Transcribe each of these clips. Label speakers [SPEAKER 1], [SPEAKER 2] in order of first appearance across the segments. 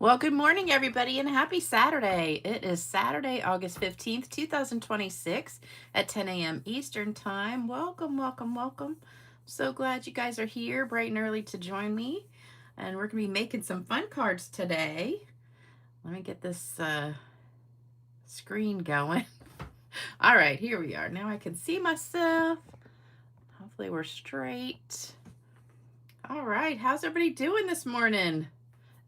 [SPEAKER 1] Well, good morning, everybody, and happy Saturday. It is Saturday, August 15th, 2026 at 10 a.m. Eastern Time. Welcome, welcome, welcome. So glad you guys are here bright and early to join me. And we're going to be making some fun cards today. Let me get this screen going. All right, here we are. Now I can see myself. Hopefully we're straight. All right, how's everybody doing this morning?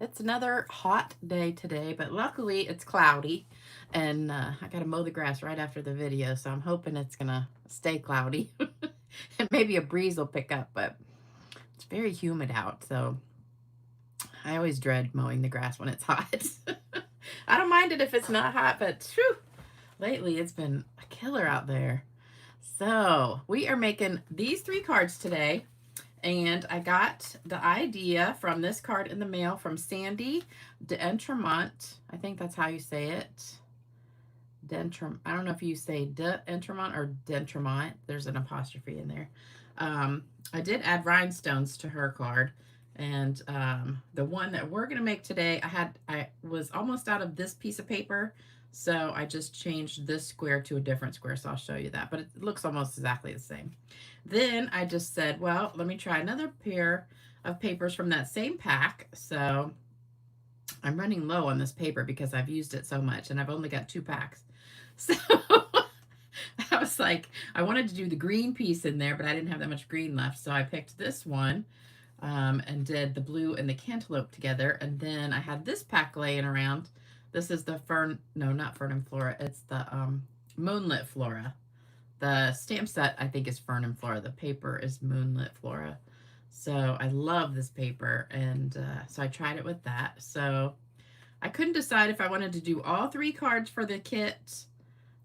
[SPEAKER 1] It's another hot day today, but luckily it's cloudy, and I got to mow the grass right after the video, so I'm hoping it's going to stay cloudy. And maybe a breeze will pick up, but it's very humid out, so I always dread mowing the grass when it's hot. I don't mind it if it's not hot, but whew, lately it's been a killer out there. So we are making these 3 cards today. And I got the idea from this card in the mail from Sandy D'Entremont. I think that's how you say it. I don't know if you say D'Entremont or D'Entremont. There's an apostrophe in there. I did add rhinestones to her card. And the one that we're going to make today, I was almost out of this piece of paper. So I just changed this square to a different square. So I'll show you that. But it looks almost exactly the same. Then I just said, well, let me try another pair of papers from that same pack. So I'm running low on this paper because I've used it so much and I've only got 2 packs. So I was like, I wanted to do the green piece in there, but I didn't have that much green left. So I picked this one and did the blue and the cantaloupe together. And then I had this pack laying around. This is the not Fern and Flora. It's the Moonlit Flora. The stamp set, I think, is Fern and Flora. The paper is Moonlit Flora. So I love this paper, and so I tried it with that. So I couldn't decide if I wanted to do all 3 cards for the kit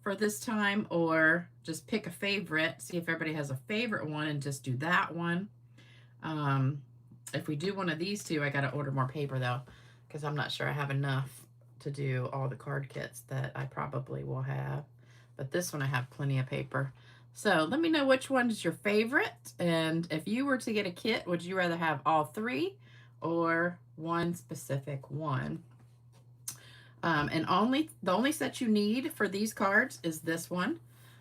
[SPEAKER 1] for this time or just pick a favorite, see if everybody has a favorite one, and just do that one. If we do one of these 2, I got to order more paper, though, because I'm not sure I have enough to do all the card kits that I probably will have. But this one I have plenty of paper. So let me know which one is your favorite. And if you were to get a kit, would you rather have all 3 or one specific one? And the only set you need for these cards is this one,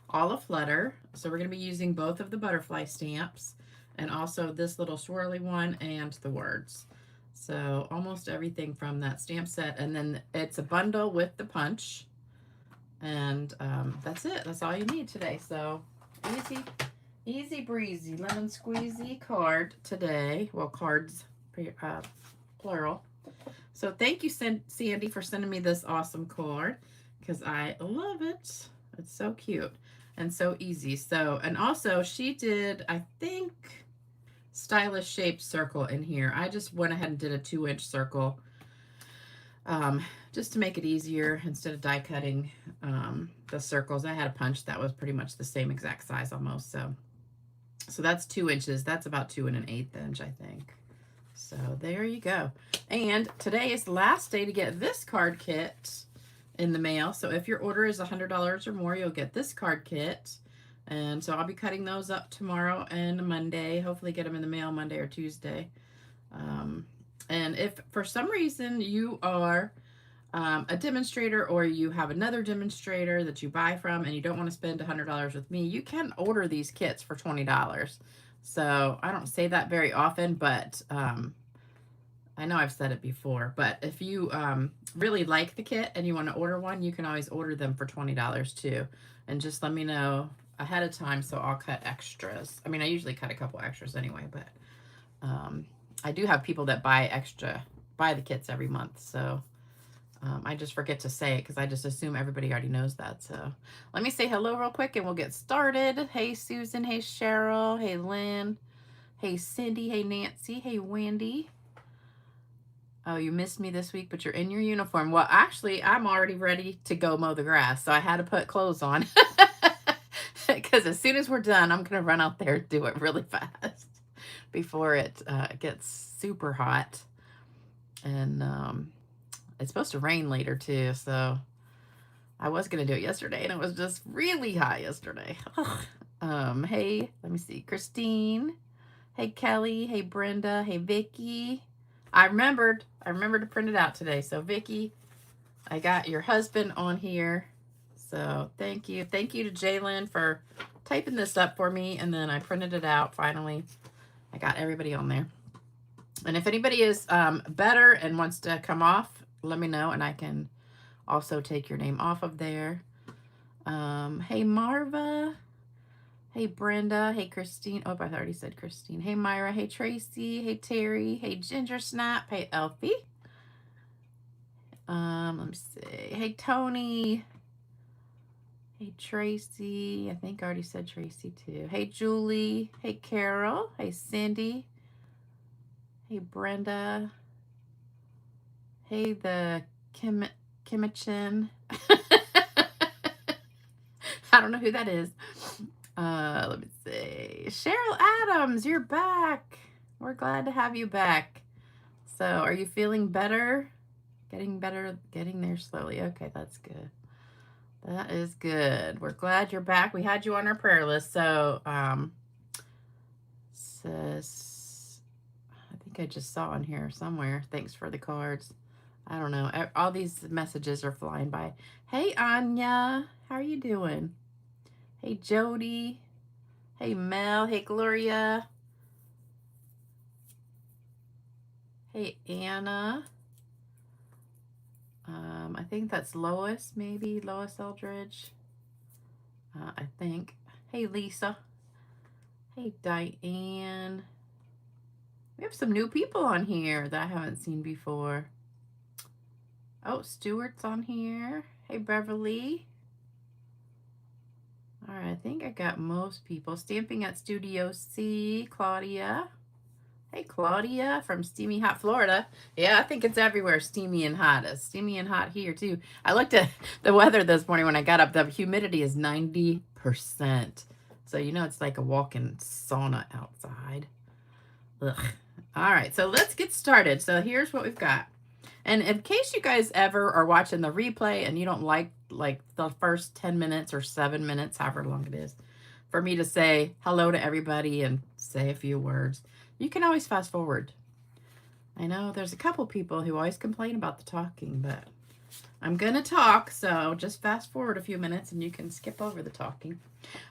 [SPEAKER 1] All Aflutter. So we're going to be using both of the butterfly stamps and also this little swirly one and the words. So almost everything from that stamp set. And then it's a bundle with the punch. And that's it. That's all you need today. So easy breezy, lemon squeezy card today. Well, cards, plural. So thank you, Sandy, for sending me this awesome card because I love it. It's so cute and so easy. So, and also she did, I think, stylish shaped circle in here. I just went ahead and did a 2-inch circle. Just to make it easier instead of die cutting the circles. I had a punch that was pretty much the same exact size almost. So that's 2 inches. That's about 2 1/8 inch, I think. So there you go. And today is the last day to get this card kit in the mail. So if your order is $100 or more, you'll get this card kit. And so I'll be cutting those up tomorrow and Monday. Hopefully get them in the mail Monday or Tuesday. And if for some reason you are a demonstrator or you have another demonstrator that you buy from and you don't want to spend $100 with me, you can order these kits for $20. So I don't say that very often, but I know I've said it before. But if you really like the kit and you want to order one, you can always order them for $20 too. And just let me know ahead of time so I'll cut extras. I mean, I usually cut a couple extras anyway, but I do have people that buy the kits every month. So I just forget to say it because I just assume everybody already knows that. So let me say hello real quick and we'll get started. Hey, Susan. Hey, Cheryl. Hey, Lynn. Hey, Cindy. Hey, Nancy. Hey, Wendy. Oh, you missed me this week, but you're in your uniform. Well, actually, I'm already ready to go mow the grass. So I had to put clothes on because as soon as we're done, I'm going to run out there and do it really fast before it gets super hot. And it's supposed to rain later too, so I was gonna do it yesterday and it was just really hot yesterday. Hey, let me see, Christine. Hey, Kelly. Hey, Brenda. Hey, Vicky. I remembered to print it out today. So Vicky, I got your husband on here. So thank you. Thank you to Jalen for typing this up for me. And then I printed it out finally. I got everybody on there. And if anybody is better and wants to come off, let me know and I can also take your name off of there. Hey Marva. Hey Brenda. Hey Christine. Oh, I already said Christine. Hey Myra. Hey Tracy. Hey Terry. Hey Ginger Snap. Hey Elfie. Let me see. Hey Tony. Hey Tracy. I think I already said Tracy too. Hey Julie. Hey Carol. Hey Cindy. Hey Brenda. Hey the Kimichin. I don't know who that is. Let me see. Cheryl Adams, you're back. We're glad to have you back. So, are you feeling better? Getting better, getting there slowly. Okay, that's good. That is good. We're glad you're back. We had you on our prayer list. So, sis, I think I just saw in here somewhere. Thanks for the cards. I don't know. All these messages are flying by. Hey, Anya. How are you doing? Hey, Jody. Hey, Mel. Hey, Gloria. Hey, Anna. I think that's Lois, maybe. Lois Eldridge. I think. Hey, Lisa. Hey, Diane. We have some new people on here that I haven't seen before. Oh, Stuart's on here. Hey, Beverly. All right, I think I got most people. Stamping at Studio C, Claudia. Hey, Claudia from Steamy Hot Florida. Yeah, I think it's everywhere steamy and hot. It's steamy and hot here, too. I looked at the weather this morning when I got up. The humidity is 90%. So, you know, it's like a walk-in sauna outside. Ugh. All right, so let's get started. So here's what we've got. And in case you guys ever are watching the replay and you don't like the first 10 minutes or 7 minutes, however long it is, for me to say hello to everybody and say a few words, you can always fast forward. I know there's a couple people who always complain about the talking, but I'm going to talk, so just fast forward a few minutes and you can skip over the talking.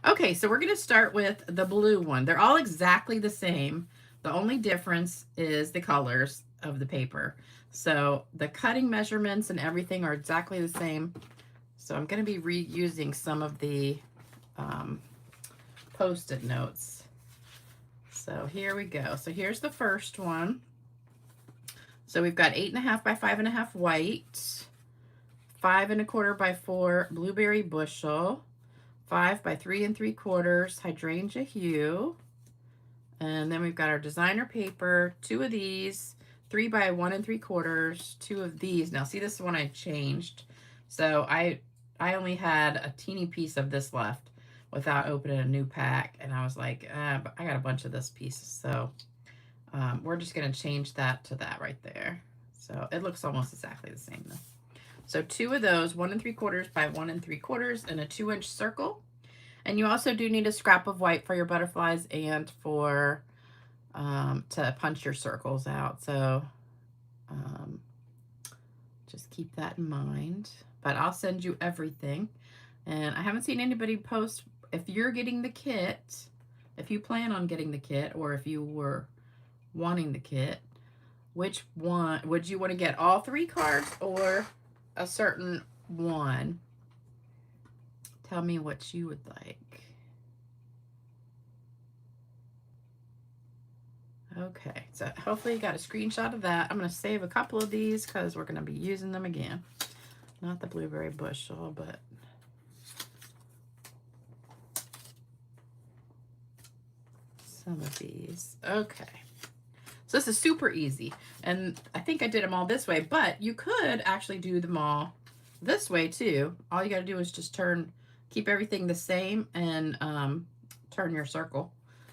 [SPEAKER 1] Okay, so we're going to start with the blue one. They're all exactly the same. The only difference is the colors of the paper. So the cutting measurements and everything are exactly the same. So I'm going to be reusing some of the Post-it notes. So here we go. So here's the first one. So we've got 8.5 by 5.5 white, 5 1/4 by 4 blueberry bushel, 5 by 3 3/4 hydrangea hue. And then we've got our designer paper, 2 of these, 3 by 1 3/4, 2 of these. Now see, this is one I changed. So I only had a teeny piece of this left without opening a new pack. And I was like, but I got a bunch of this piece. So we're just going to change that to that right there. So it looks almost exactly the same though. So 2 of those, 1 3/4 by 1 3/4 in a 2-inch circle. And you also do need a scrap of white for your butterflies and for to punch your circles out. So just keep that in mind. But I'll send you everything. And I haven't seen anybody post if you're getting the kit, if you plan on getting the kit, or if you were wanting the kit, which one would you want to get? All 3 cards or a certain one? Tell me what you would like. Okay, so hopefully you got a screenshot of that. I'm going to save a couple of these because we're going to be using them again. Not the blueberry bushel, but some of these. Okay. So this is super easy. And I think I did them all this way, but you could actually do them all this way too. All you got to do is just keep everything the same and turn your circle.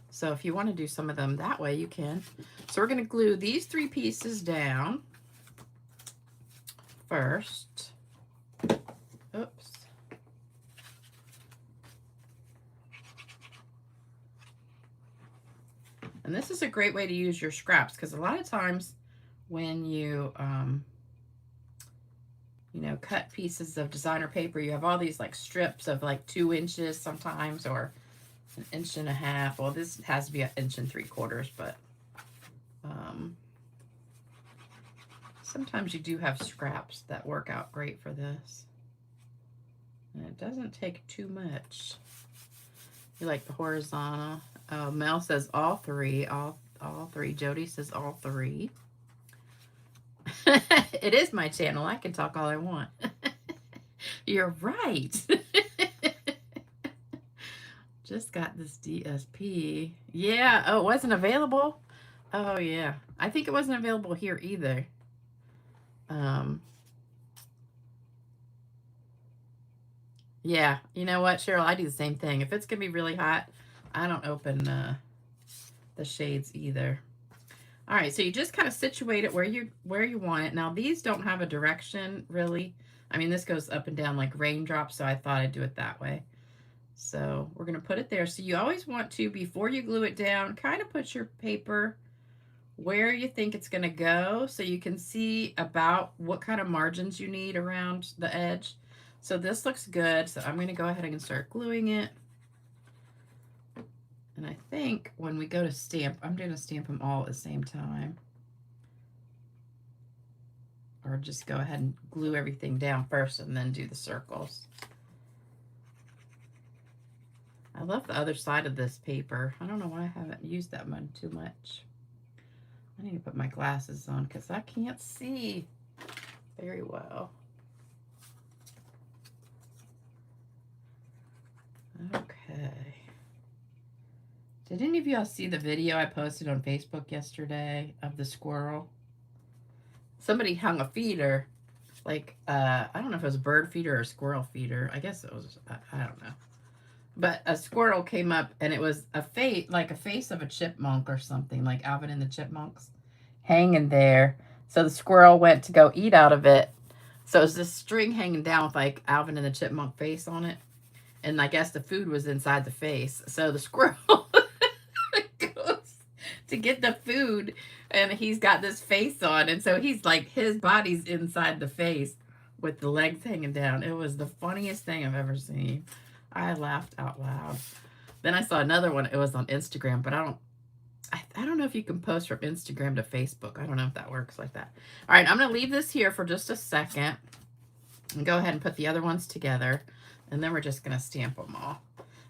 [SPEAKER 1] So if you want to do some of them that way, you can. So we're going to glue these 3 pieces down first. Oops. And this is a great way to use your scraps because a lot of times when you, you know, cut pieces of designer paper, you have all these like strips of like 2 inches sometimes, or 1.5 inches. Well, this has to be 1 3/4 inches, but sometimes you do have scraps that work out great for this. And it doesn't take too much. You like the horizontal. Mel says all 3. All 3. Jody says all 3. It is my channel. I can talk all I want. You're right. Just got this DSP. Yeah. Oh, it wasn't available? Oh, yeah. I think it wasn't available here either. Yeah. You know what, Cheryl? I do the same thing. If it's going to be really hot, I don't open the shades either. All right, so you just kind of situate it where you want it. Now, these don't have a direction, really. I mean, this goes up and down like raindrops, so I thought I'd do it that way. So we're going to put it there. So you always want to, before you glue it down, kind of put your paper where you think it's going to go so you can see about what kind of margins you need around the edge. So this looks good. So I'm going to go ahead and start gluing it. And I think when we go to stamp, I'm going to stamp them all at the same time. Or just go ahead and glue everything down first and then do the circles. I love the other side of this paper. I don't know why I haven't used that one too much. I need to put my glasses on because I can't see very well. Okay. Did any of y'all see the video I posted on Facebook yesterday of the squirrel? Somebody hung a feeder, like, I don't know if it was a bird feeder or a squirrel feeder. I guess it was, I don't know. But a squirrel came up, and it was a face, like a face of a chipmunk or something, like Alvin and the Chipmunks, hanging there. So the squirrel went to go eat out of it. So it was this string hanging down with like Alvin and the Chipmunk face on it. And I guess the food was inside the face. So the squirrel goes to get the food, and he's got this face on. And so he's like, his body's inside the face with the legs hanging down. It was the funniest thing I've ever seen. I laughed out loud. Then I saw another one. It was on Instagram, but I don't know if you can post from Instagram to Facebook. I don't know if that works like that. All right, I'm going to leave this here for just a second and go ahead and put the other ones together, and then we're just going to stamp them all.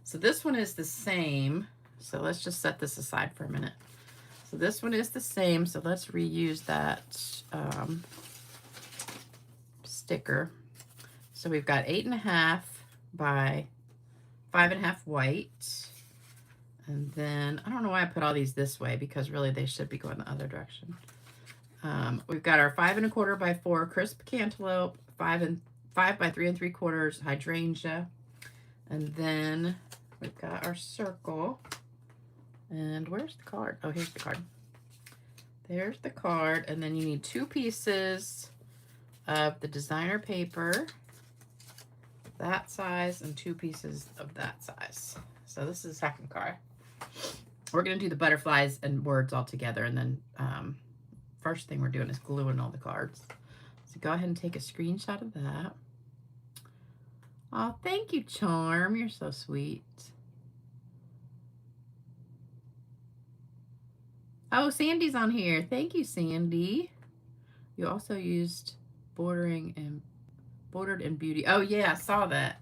[SPEAKER 1] So this one is the same. So let's just set this aside for a minute. So this one is the same. So let's reuse that sticker. So we've got 8.5 by 5.5 white. And then, I don't know why I put all these this way, because really they should be going the other direction. We've got our 5.25 by 4 crisp cantaloupe, 5 by 3 3/4 hydrangea. And then we've got our circle. And where's the card? Oh, here's the card. There's the card. And then you need 2 pieces of the designer paper, that size, and 2 pieces of that size. So this is the second card. We're going to do the butterflies and words all together, and then first thing we're doing is gluing all the cards. So go ahead and take a screenshot of that. Oh, thank you, Charm. You're so sweet. Oh, Sandy's on here. Thank you, Sandy. You also used bordered in beauty. Oh, yeah, I saw that.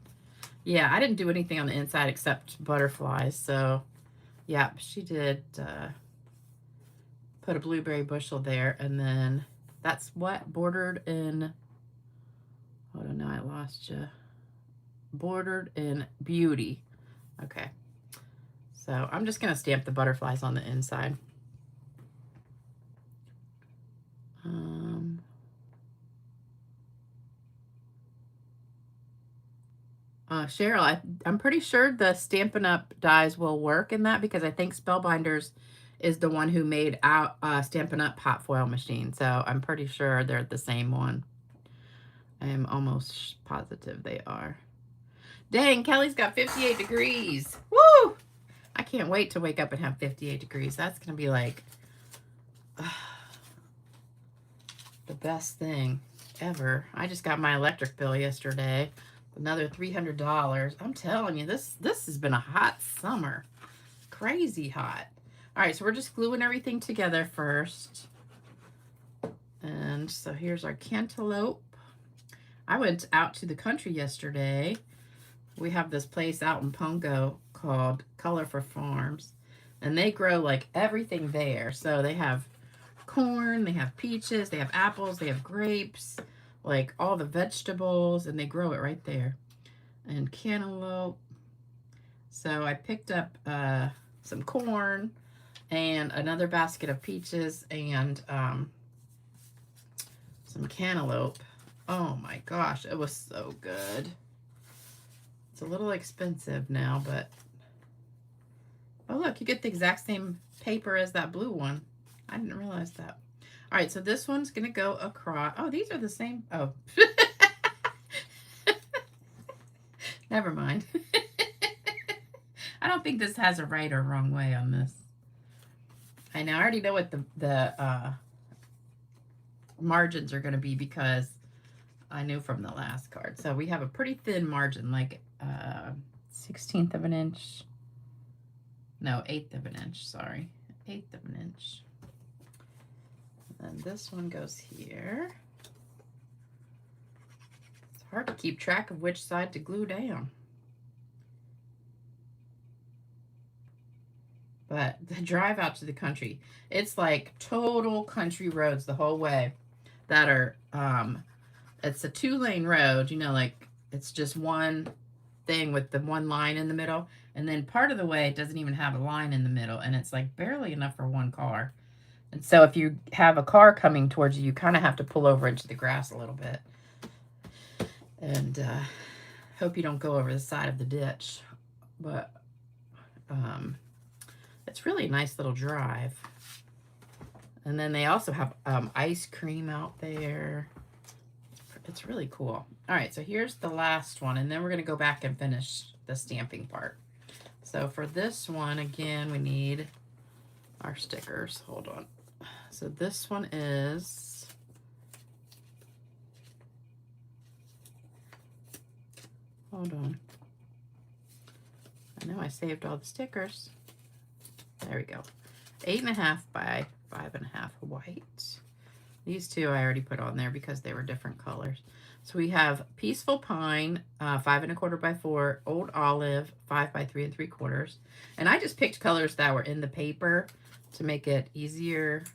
[SPEAKER 1] Yeah, I didn't do anything on the inside except butterflies. So, yeah, she did put a blueberry bushel there. And then that's what? Bordered in, hold on, now I lost you. Bordered in beauty. Okay. So I'm just going to stamp the butterflies on the inside. Cheryl, I'm pretty sure the Stampin' Up dies will work in that, because I think Spellbinders is the one who made out Stampin' Up hot foil machine. So I'm pretty sure they're the same one. I am almost positive they are. Dang, Kelly's got 58 degrees. Woo! I can't wait to wake up and have 58 degrees. That's going to be like The best thing ever. I just got my electric bill yesterday. Another $300. I'm telling you, this has been a hot summer. Crazy hot. All right, so we're just gluing everything together first. And so here's our cantaloupe. I went out to the country yesterday. We have this place out in Pungo called Colorful Farms. And they grow like everything there. So they have corn, they have peaches, they have apples, they have grapes, like all the vegetables, and they grow it right there. And cantaloupe. So I picked up some corn and another basket of peaches and some cantaloupe. Oh my gosh, it was so good. It's a little expensive now, but oh look, you get the exact same paper as that blue one. I didn't realize that. All right, so this one's gonna go across. Oh, these are the same. Oh, never mind. I don't think this has a right or wrong way on this. I know, I already know what the margins are going to be because I knew from the last card. So we have a pretty thin margin, like 1/16 of an inch. No, 1/8 of an inch, sorry. 1/8 of an inch. And this one goes here. It's hard to keep track of which side to glue down. But the drive out to the country, it's like total country roads the whole way that are, it's a 2-lane road, you know, like it's just one thing with the one line in the middle. And then part of the way it doesn't even have a line in the middle. And it's like barely enough for one car. And so if you have a car coming towards you, you kind of have to pull over into the grass a little bit. And hope you don't go over the side of the ditch. But it's really a nice little drive. And then they also have ice cream out there. It's really cool. All right, so here's the last one, and then we're going to go back and finish the stamping part. So for this one, again, we need our stickers. Hold on. So this one is hold on. I know I saved all the stickers. There we go. 8.5 by 5.5 white. These two I already put on there because they were different colors. So we have Peaceful Pine, 5 1/4 by 4, Old Olive, 5 by 3 3/4. And I just picked colors that were in the paper to make it easier.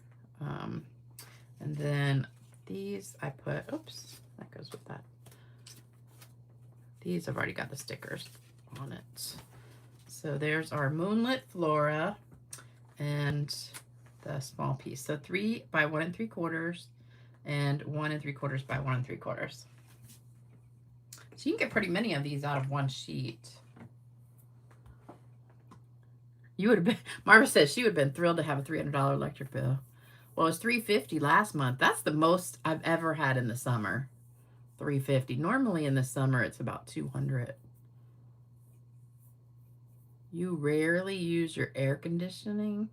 [SPEAKER 1] And then these I put, oops, that goes with that. These I've already got the stickers on it. So there's our Moonlit Flora and the small piece. So 3 by 1 3/4 and 1 3/4 by 1 3/4. So you can get pretty many of these out of one sheet. You would have been, Marva says she would have been thrilled to have a $300 electric bill. Well, it was $350 last month. That's the most I've ever had in the summer. $350. Normally in the summer it's about $200. You rarely use your air conditioning.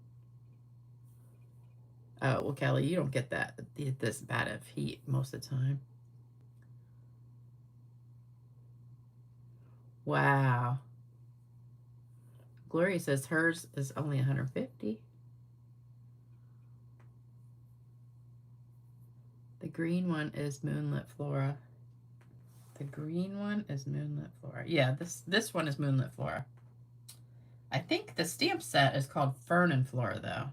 [SPEAKER 1] Oh, well, Kelly, you don't get this bad of heat most of the time. Wow. Gloria says hers is only $150. The green one is Moonlit Flora. The green one is Moonlit Flora. Yeah, this one is Moonlit Flora. I think the stamp set is called Fern and Flora, though.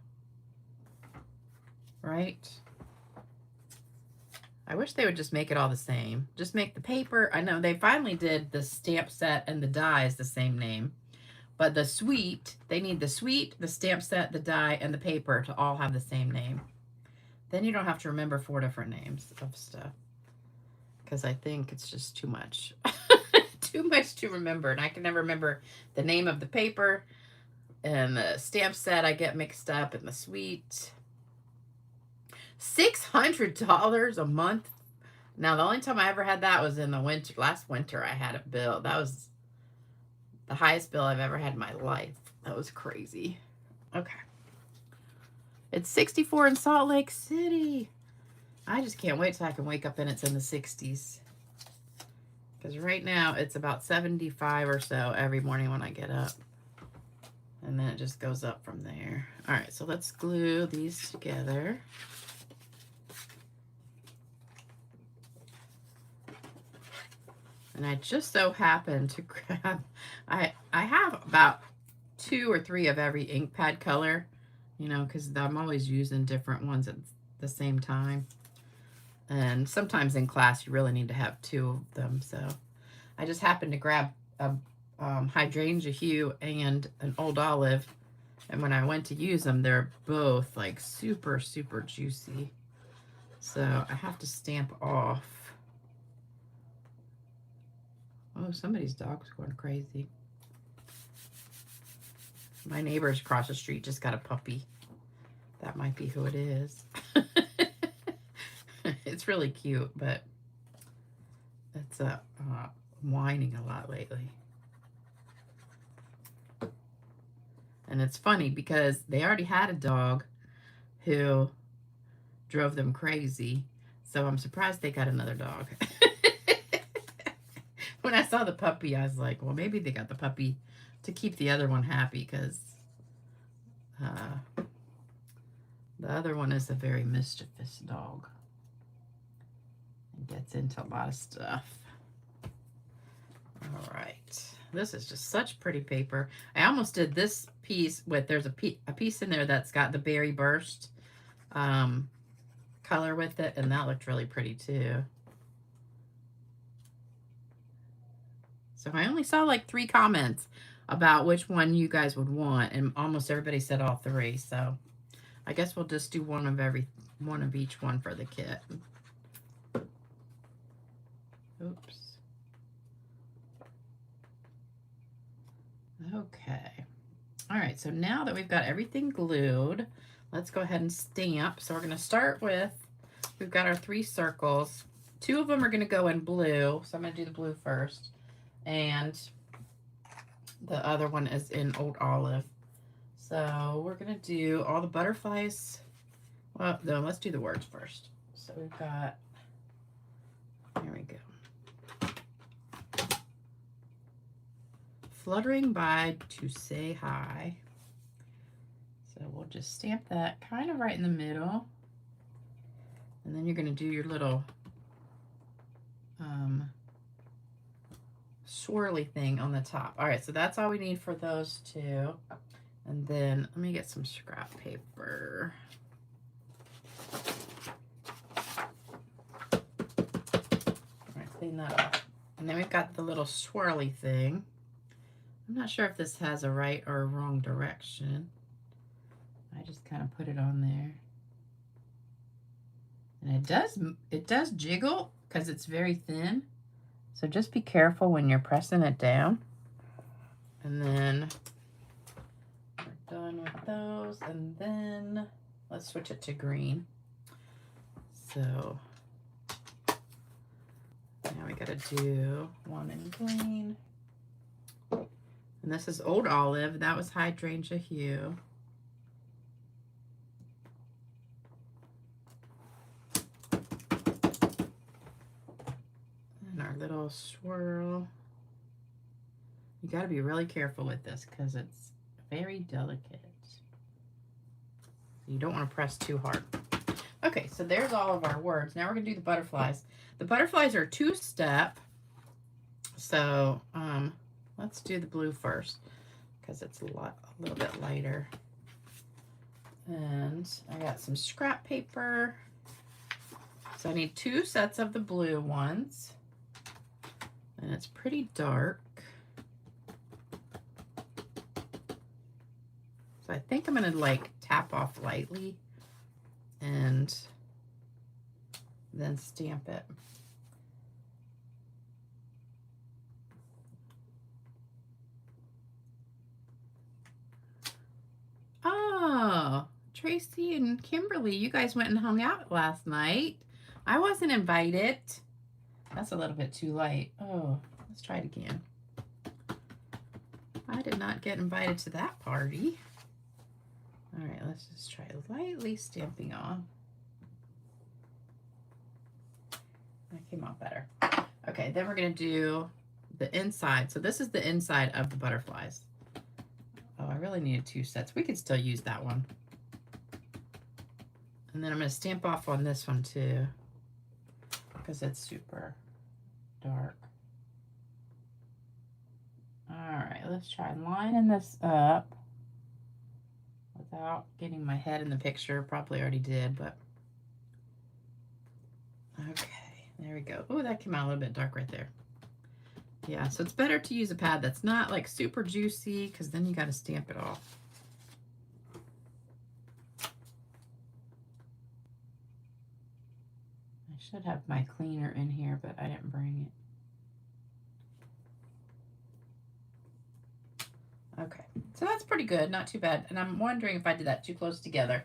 [SPEAKER 1] Right? I wish they would just make it all the same. Just make the paper. I know they finally did the stamp set and the dies the same name. But the suite, they need the suite, the stamp set, the die, and the paper to all have the same name. Then you don't have to remember 4 different names of stuff. Because I think it's just too much. Too much to remember. And I can never remember the name of the paper. And the stamp set I get mixed up. And the suite. $600 a month. Now, the only time I ever had that was in the winter. Last winter I had a bill. That was the highest bill I've ever had in my life. That was crazy. Okay. It's 64 in Salt Lake City. I just can't wait till I can wake up and it's in the 60s. Because right now it's about 75 or so every morning when I get up. And then it just goes up from there. All right, so let's glue these together. And I just so happened to grab, I have about 2 or 3 of every ink pad color, you know, because I'm always using different ones at the same time. And sometimes in class you really need to have 2 of them. So I just happened to grab a hydrangea hue and an old olive. And when I went to use them, they're both like super, super juicy. So I have to stamp off. Oh, somebody's dog's going crazy. My neighbors across the street just got a puppy. That might be who it is. It's really cute, but it's whining a lot lately. And it's funny because they already had a dog who drove them crazy. So I'm surprised they got another dog. When I saw the puppy, I was like, well, maybe they got the puppy to keep the other one happy, because the other one is a very mischievous dog. It gets into a lot of stuff. All right. This is just such pretty paper. I almost did this piece with, there's a piece in there that's got the berry burst color with it, and that looked really pretty too. So I only saw like 3 comments about which one you guys would want, and almost everybody said all 3. So I guess we'll just do one of each one for the kit. Oops. Okay. All right, so now that we've got everything glued, let's go ahead and stamp. So we're going to start with, we've got our 3 circles. 2 of them are going to go in blue, so I'm going to do the blue first. And the other one is in Old Olive. So we're going to do all the butterflies. Well, no, let's do the words first. So we've got, here we go. Fluttering by to say hi. So we'll just stamp that kind of right in the middle. And then you're going to do your little swirly thing on the top. All right, so that's all we need for those 2. And then let me get some scrap paper. All right, clean that up. And then we've got the little swirly thing. I'm not sure if this has a right or a wrong direction. I just kind of put it on there. And it does jiggle because it's very thin. So just be careful when you're pressing it down. And then we're done with those. And then let's switch it to green. So now we gotta do one in green. And this is Old Olive. That was hydrangea hue. And our little swirl. You got to be really careful with this because it's very delicate. You don't want to press too hard. Okay, so there's all of our words. Now we're going to do the butterflies. The butterflies are 2-step. So let's do the blue first because it's a little bit lighter. And I got some scrap paper. So I need 2 sets of the blue ones. And it's pretty dark. So I think I'm going to like tap off lightly and then stamp it. Oh, Tracy and Kimberly, you guys went and hung out last night. I wasn't invited. That's a little bit too light. Oh, let's try it again. I did not get invited to that party. All right, let's just try lightly stamping on. That came out better. Okay, then we're going to do the inside. So this is the inside of the butterflies. Oh, I really needed 2 sets. We could still use that one. And then I'm going to stamp off on this one too, because it's super dark. All right, let's try lining this up without getting my head in the picture. Probably already did, but okay, there we go. Oh, that came out a little bit dark right there. Yeah, so it's better to use a pad that's not like super juicy, because then you got to stamp it off. I should have my cleaner in here, but I didn't bring it. Okay, so that's pretty good, not too bad. And I'm wondering if I did that too close together,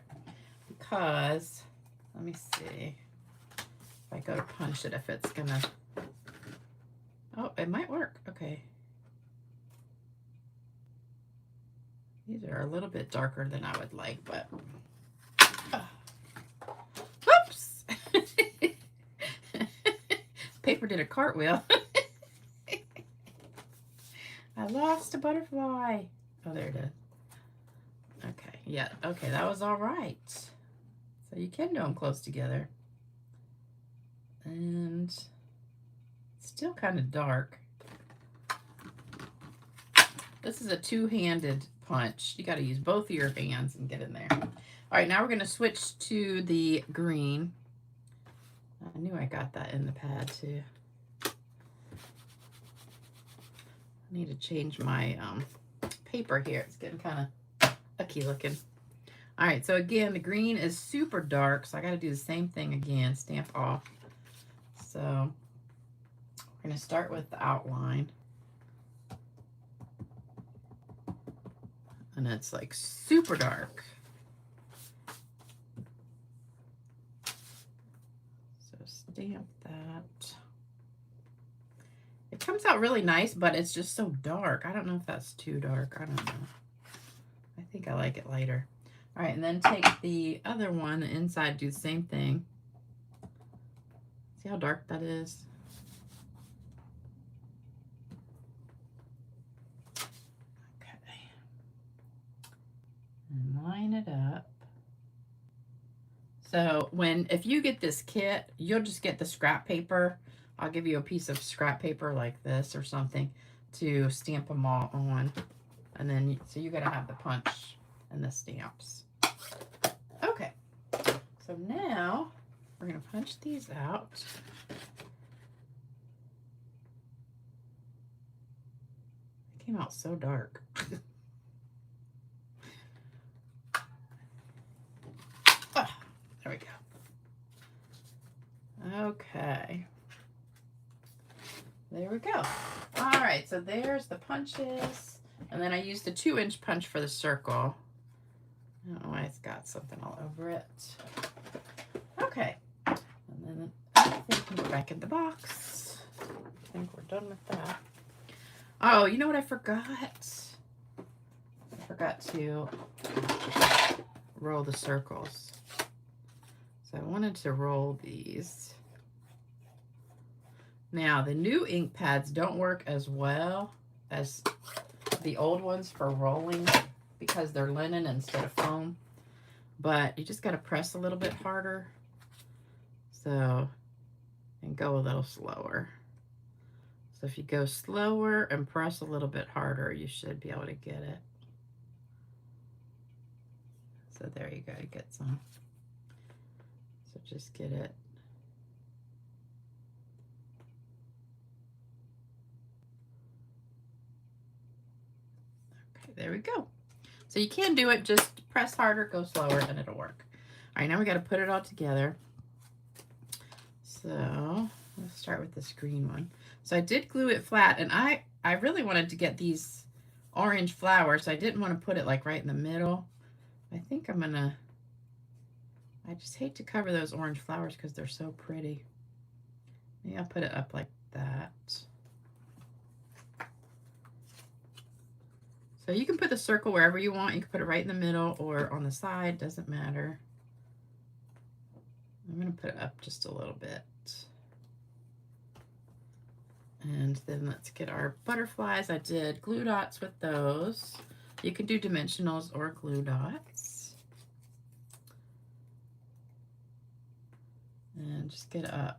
[SPEAKER 1] because, let me see, if I go to punch it, if it's gonna, oh, it might work, okay. These are a little bit darker than I would like, but, whoops! Paper did a cartwheel. I lost a butterfly. Oh, there it is. Okay, yeah, okay, that was all right. So you can do them close together. And it's still kind of dark. This is a 2-handed punch. You got to use both of your hands and get in there. All right, now we're going to switch to the green. I knew I got that in the pad too. I need to change my paper here. It's getting kind of icky looking. All right, so again, the green is super dark, so I got to do the same thing again, stamp off. So we're going to start with the outline. And it's like super dark. So stamp that. It comes out really nice, but it's just so dark. I don't know if that's too dark. I don't know. I think I like it lighter. All right, and then take the other one, the inside, do the same thing. See how dark that is? Okay. And line it up. So if you get this kit, you'll just get the scrap paper. I'll give you a piece of scrap paper like this or something to stamp them all on. And then, so you gotta have the punch and the stamps. Okay, so now we're gonna punch these out. It came out so dark. Oh, there we go. Okay. There we go. All right, so there's the punches. And then I used a 2-inch punch for the circle. I don't know why it's got something all over it. Okay. And then I think we're back in the box. I think we're done with that. Oh, you know what I forgot? I forgot to roll the circles. So I wanted to roll these. Now, the new ink pads don't work as well as the old ones for rolling because they're linen instead of foam. But you just got to press a little bit harder. So, and go a little slower. So if you go slower and press a little bit harder, you should be able to get it. So there you go, you get some. So just get it. Okay, there we go. So you can do it, just press harder, go slower, and it'll work. All right, now we got to put it all together. So let's start with this green one. So I did glue it flat, and I really wanted to get these orange flowers. So I didn't want to put it like right in the middle. I think I'm gonna, I just hate to cover those orange flowers because they're so pretty. Maybe I'll put it up like that. So you can put the circle wherever you want. You can put it right in the middle or on the side, doesn't matter. I'm gonna put it up just a little bit. And then let's get our butterflies. I did glue dots with those. You can do dimensionals or glue dots. And just get a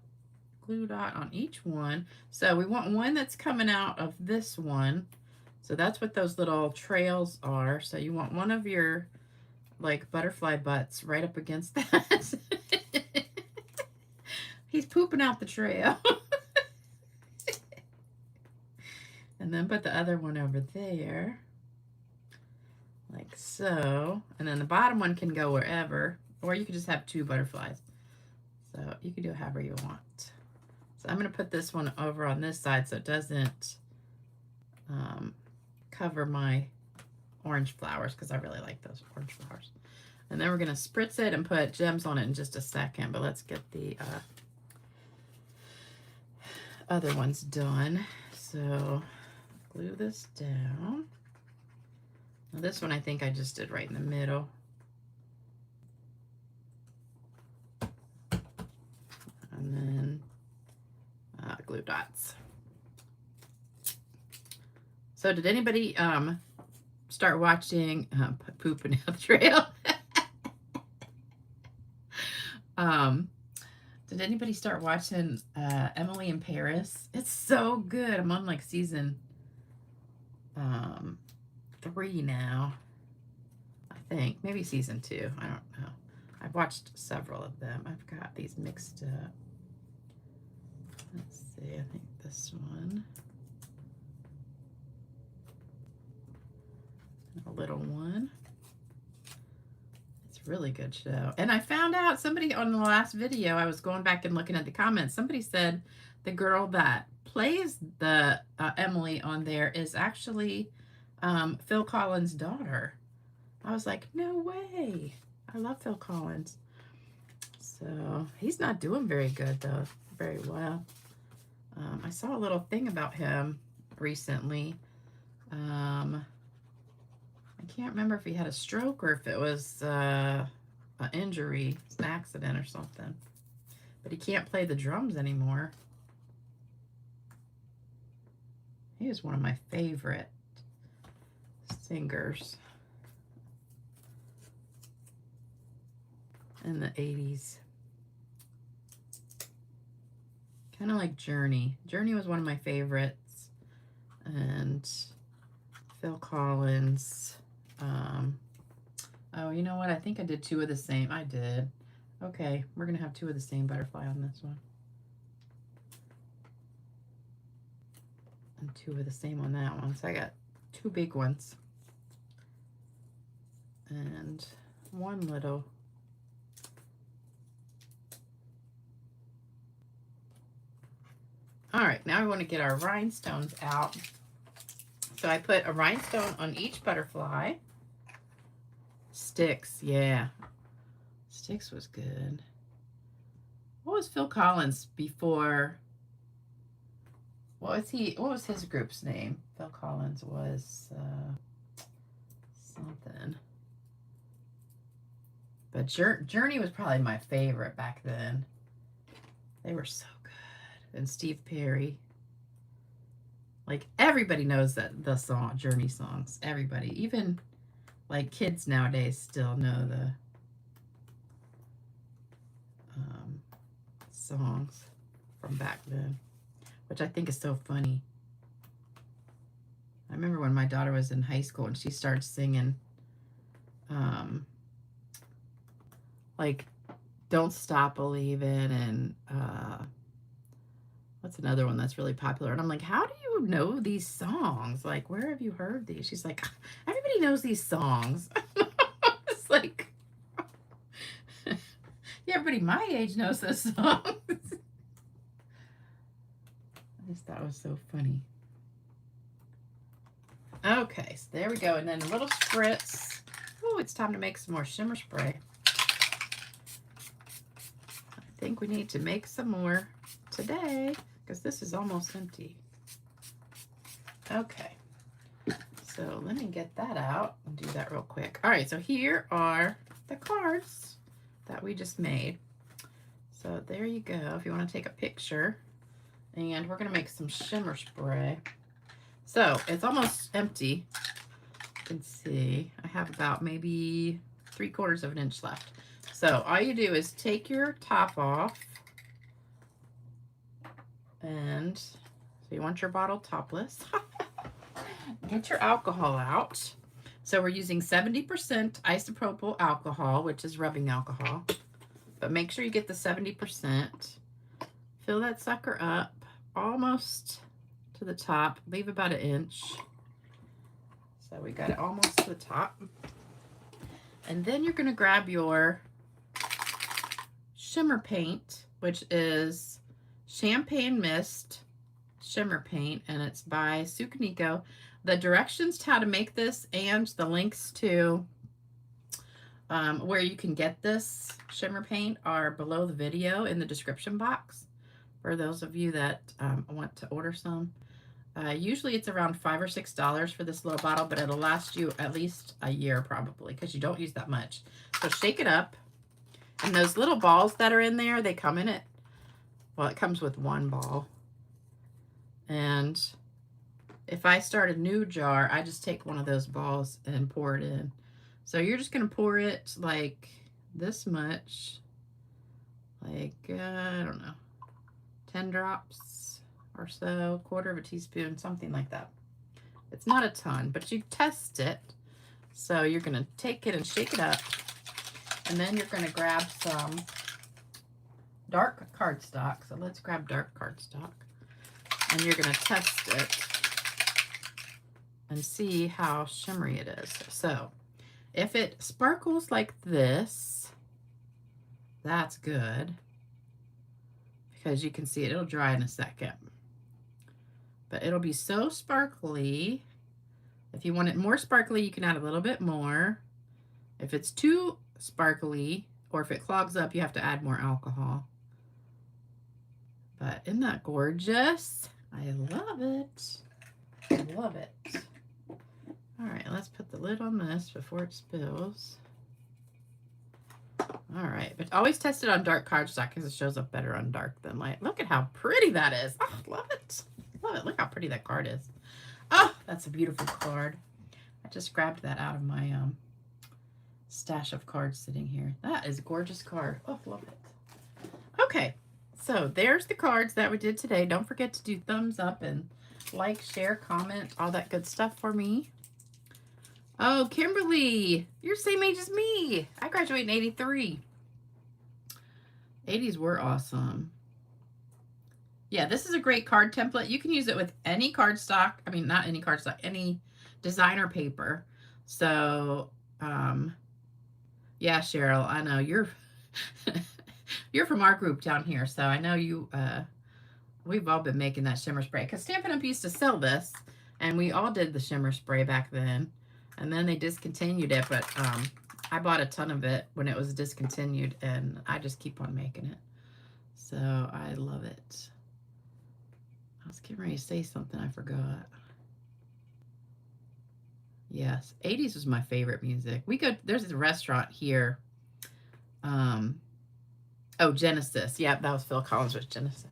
[SPEAKER 1] glue dot on each one. So we want one that's coming out of this one. So that's what those little trails are. So you want one of your like butterfly butts right up against that. He's pooping out the trail. And then put the other one over there, like so. And then the bottom one can go wherever, or you could just have two butterflies. So you can do however you want. So I'm going to put this one over on this side so it doesn't cover my orange flowers, because I really like those orange flowers. And then we're going to spritz it and put gems on it in just a second. But let's get the other ones done. So glue this down. Now this one I think I just did right in the middle. And then glue dots. So did anybody start watching Pooping Out the Trail? Did anybody start watching Emily in Paris? It's so good. I'm on like season 3 now, I think. Maybe season 2. I don't know. I've watched several of them. I've got these mixed up. Let's see. I think this one. A little one. It's a really good show. And I found out somebody on the last video, I was going back and looking at the comments, somebody said the girl that plays the Emily on there is actually Phil Collins' daughter. I was like, no way. I love Phil Collins. So he's not doing very good though, very well. I saw a little thing about him recently. I can't remember if he had a stroke or if it was an injury, an accident or something. But he can't play the drums anymore. He is one of my favorite singers in the 80s. Kind of like Journey. Journey was one of my favorites. And Phil Collins. Oh, you know what? I think I did 2 of the same. I did. Okay, we're going to have 2 of the same butterfly on this one. And 2 of the same on that one. So I got 2 big ones. And 1 little. All right, now we want to get our rhinestones out. So I put a rhinestone on each butterfly. Sticks, yeah. Sticks was good. What was Phil Collins before? What was his group's name? Phil Collins was something. But Journey was probably my favorite back then. They were so good. And Steve Perry. Like, everybody knows that the song, Journey songs. Everybody. Even, like, kids nowadays still know the songs from back then, which I think is so funny. I remember when my daughter was in high school and she started singing, like, Don't Stop Believin', and what's another one that's really popular? And I'm like, how do you know these songs? Like, where have you heard these? She's like, everybody knows these songs. It's like, yeah, everybody my age knows those songs. I just thought it was so funny. Okay, so there we go. And then a little spritz. Oh, it's time to make some more shimmer spray. I think we need to make some more today because this is almost empty. Okay, so let me get that out and do that real quick. All right, so here are the cards that we just made. So there you go. If you want to take a picture And we're going to make some shimmer spray. So it's almost empty. You can see I have about maybe 3/4 of an inch left. So all you do is take your top off, and so you want your bottle topless. Get your alcohol out. So we're using 70% isopropyl alcohol, which is rubbing alcohol. But make sure you get the 70%. Fill that sucker up almost to the top. Leave about 1 inch. So we got it almost to the top. And then you're going to grab your shimmer paint, which is Champagne Mist Shimmer Paint, and it's by Sukaniko. The directions to how to make this and the links to where you can get this shimmer paint are below the video in the description box for those of you that want to order some. Usually it's around $5 or $6 for this little bottle, but it'll last you at least a year probably because you don't use that much. So shake it up. And those little balls that are in there, they come in it. Well, it comes with 1 ball. And if I start a new jar, I just take one of those balls and pour it in. So you're just going to pour it like this much, like, I don't know, 10 drops or so, 1/4 teaspoon, something like that. It's not a ton, but you test it. So you're going to take it and shake it up. And then you're going to grab some dark cardstock. So let's grab dark cardstock. And you're going to test it and see how shimmery it is. So if it sparkles like this, that's good. Because you can see it, it'll dry in a second. But it'll be so sparkly. If you want it more sparkly, you can add a little bit more. If it's too sparkly, or if it clogs up, you have to add more alcohol. But isn't that gorgeous? I love it. I love it. All right, let's put the lid on this before it spills. All right, but always test it on dark cardstock because it shows up better on dark than light. Look at how pretty that is. Oh, love it. Love it. Look how pretty that card is. Oh, that's a beautiful card. I just grabbed that out of my stash of cards sitting here. That is a gorgeous card. Oh, love it. Okay, so there's the cards that we did today. Don't forget to do thumbs up and like, share, comment, all that good stuff for me. Oh, Kimberly, you're the same age as me. I graduated in 83. 80s were awesome. Yeah, this is a great card template. You can use it with any cardstock. I mean, not any cardstock, any designer paper. So, yeah, Cheryl, I know you're you're from our group down here, so I know you. We've all been making that shimmer spray because Stampin' UP used to sell this, and we all did the shimmer spray back then, and then they discontinued it. But I bought a ton of it when it was discontinued, and I just keep on making it. So I love it. I was getting ready to say something I forgot. Yes, 80s was my favorite music. There's a restaurant here. Oh, Genesis. Yep, that was Phil Collins with Genesis.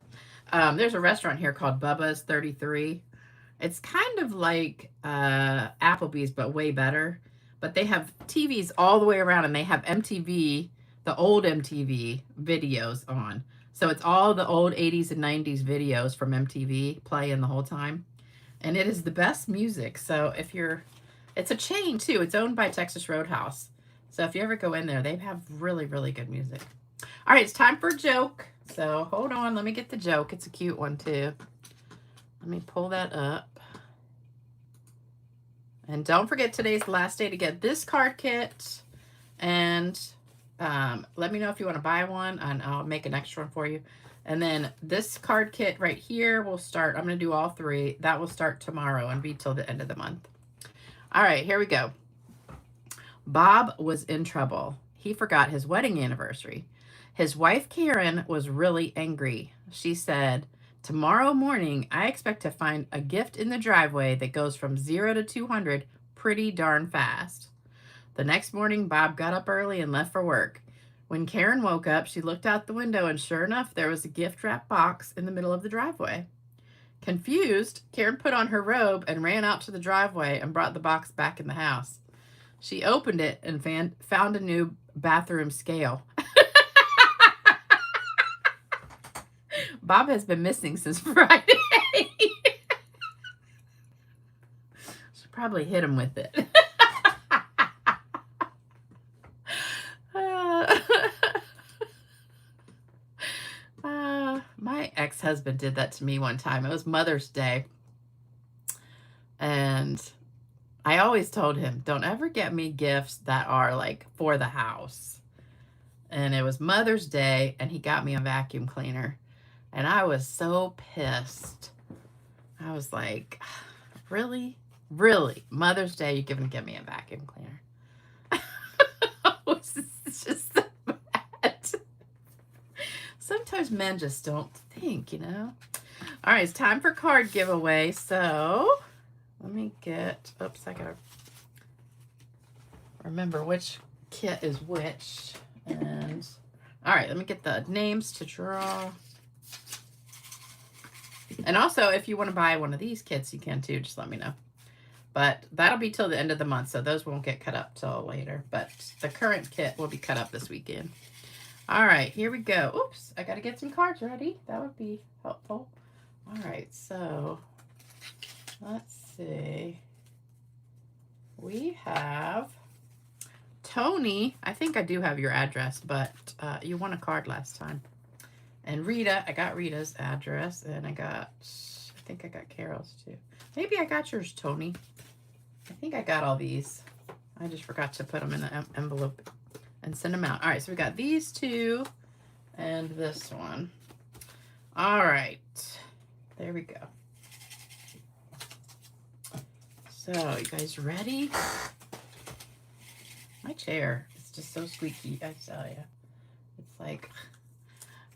[SPEAKER 1] There's a restaurant here called Bubba's 33. It's kind of like Applebee's, but way better. But they have TVs all the way around, and they have MTV, the old MTV videos on. So it's all the old 80s and 90s videos from MTV playing the whole time. And it is the best music. So if you're, it's a chain too. It's owned by Texas Roadhouse. So if you ever go in there, they have really, really good music. All right, it's time for a joke. So hold on, let me get the joke. It's a cute one too. Let me pull that up. And don't forget, today's the last day to get this card kit. And let me know if you want to buy one, and I'll make an extra one for you. And then this card kit right here will start. I'm going to do all 3. That will start tomorrow and be till the end of the month. All right, here we go. Bob was in trouble. He forgot his wedding anniversary. His wife, Karen, was really angry. She said, "Tomorrow morning, I expect to find a gift in the driveway that goes from 0 to 200 pretty darn fast." The next morning, Bob got up early and left for work. When Karen woke up, she looked out the window, and sure enough, there was a gift wrap box in the middle of the driveway. Confused, Karen put on her robe and ran out to the driveway and brought the box back in the house. She opened it and found a new bathroom scale. Bob has been missing since Friday. She probably hit him with it. My ex-husband did that to me one time. It was Mother's Day. And I always told him, don't ever get me gifts that are like for the house. And it was Mother's Day, and he got me a vacuum cleaner. And I was so pissed. I was like, really? Really? Mother's Day, you're going to get me a vacuum cleaner? It's just so bad. Sometimes men just don't think, you know? All right, it's time for card giveaway. So let me get, oops, I got to remember which kit is which. And all right, let me get the names to draw. And also, if you want to buy one of these kits, you can too. Just let me know. But that'll be till the end of the month, so those won't get cut up till later. But the current kit will be cut up this weekend. All right, here we go. Oops, I got to get some cards ready. That would be helpful. All right, so let's see. We have Tony. I think I do have your address, but you won a card last time. And Rita, I got Rita's address, and I think I got Carol's too. Maybe I got yours, Tony. I think I got all these. I just forgot to put them in the envelope and send them out. All right, so we got these two and this one. All right, there we go. So, you guys ready? My chair is just so squeaky, I tell you. It's like,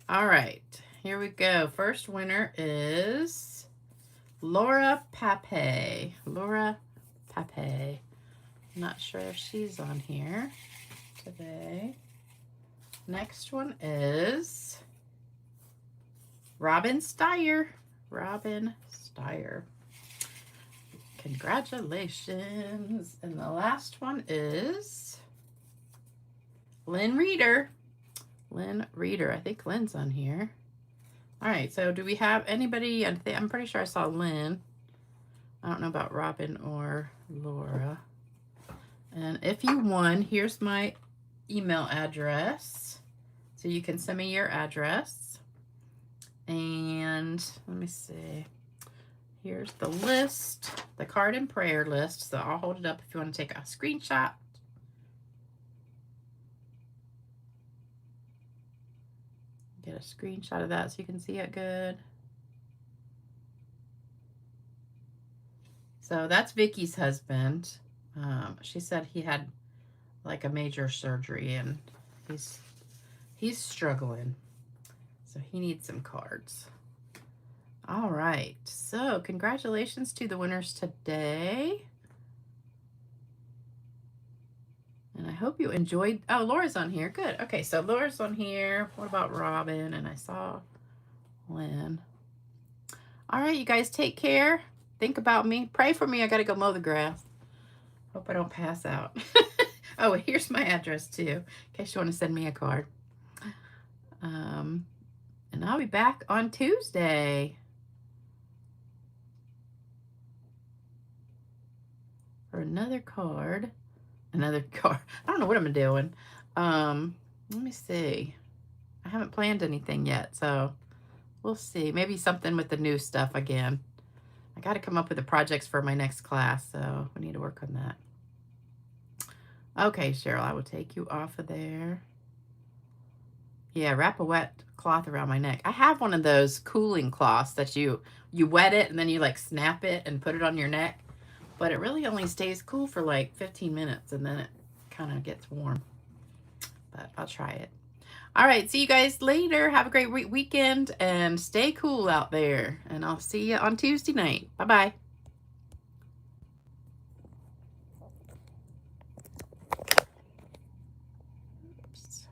[SPEAKER 1] all right, here we go. First winner is Laura Pape. Laura Pape. I'm not sure if she's on here today. Next one is Robin Steyer. Robin Steyer. Congratulations. And the last one is Lynn Reeder. Lynn Reeder. I think Lynn's on here. All right, so do we have anybody? I'm pretty sure I saw Lynn. I don't know about Robin or Laura. And if you won, here's my email address. So you can send me your address. And let me see. Here's the list, the card and prayer list. So I'll hold it up if you want to take a screenshot. Get a screenshot of that so you can see it good. So that's Vicky's husband. She said he had like a major surgery and he's struggling. So he needs some cards. All right. So congratulations to the winners today. And I hope you enjoyed. Oh, Laura's on here. Good. Okay, so Laura's on here. What about Robin? And I saw Lynn. All right, you guys take care. Think about me. Pray for me. I got to go mow the grass. Hope I don't pass out. Oh, here's my address too, in case you want to send me a card. And I'll be back on Tuesday for another card. I don't know what I'm doing. Let me see. I haven't planned anything yet, so we'll see. Maybe something with the new stuff again. I got to come up with the projects for my next class, so we need to work on that. Okay, Cheryl, I will take you off of there. Yeah, wrap a wet cloth around my neck. I have one of those cooling cloths that you wet it and then you like snap it and put it on your neck. But it really only stays cool for like 15 minutes and then it kind of gets warm. But I'll try it. All right, see you guys later. Have a great weekend and stay cool out there. And I'll see you on Tuesday night. Bye-bye.